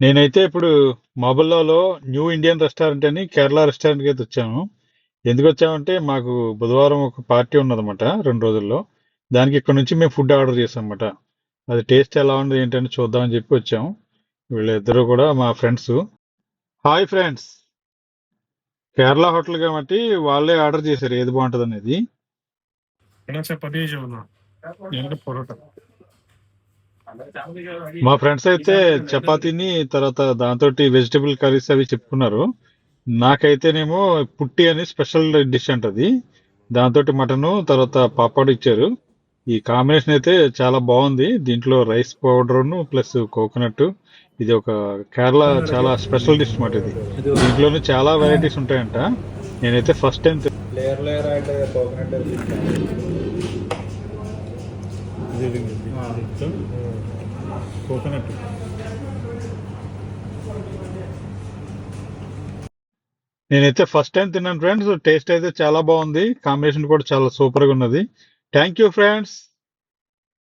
నేనైతే ఇప్పుడు మొబైల్లో న్యూ ఇండియన్ రెస్టారెంట్ అని కేరళ రెస్టారెంట్కి అయితే వచ్చాము. ఎందుకు వచ్చామంటే మాకు బుధవారం ఒక పార్టీ ఉన్నదన్నమాట 2 రోజుల్లో. దానికి ఇక్కడ నుంచి మేము ఫుడ్ ఆర్డర్ చేసాం అన్నమాట. అది టేస్ట్ ఎలా ఉంది ఏంటని చూద్దామని చెప్పి వచ్చాము. వీళ్ళిద్దరూ కూడా మా friends. Hi friends. Kerala hotel కాబట్టి వాళ్ళే ఆర్డర్ చేశారు ఏది బాగుంటుంది అనేది. చపాతీ చేసావు ఏంటంటే పొరోటా. మా ఫ్రెండ్స్ అయితే చపాతీని తర్వాత దాంతో వెజిటబుల్ కర్రీస్ అవి చెప్పుకున్నారు. నాకైతేనేమో పుట్టి అని స్పెషల్ డిష్ అంటది. దాంతో మటను తర్వాత పాపాడు ఇచ్చారు. ఈ కాంబినేషన్ అయితే చాలా బాగుంది. దీంట్లో రైస్ పౌడర్ను ప్లస్ కోకోనట్. ఇది ఒక కేరళ చాలా స్పెషల్ డిష్ అన్నమాట. ఇది దీంట్లోనే చాలా వెరైటీస్ ఉంటాయంట. నేనైతే ఫస్ట్ టైం లేయర్ లేయర్ ఆയിട്ട് కోకోనట్ కోకోనట్ నేనైతే ఫస్ట్ టైం తిన్నాను ఫ్రెండ్స్. టేస్ట్ అయితే చాలా బాగుంది. కాంబినేషన్ కూడా చాలా సూపర్ గా ఉన్నది. Thank you friends.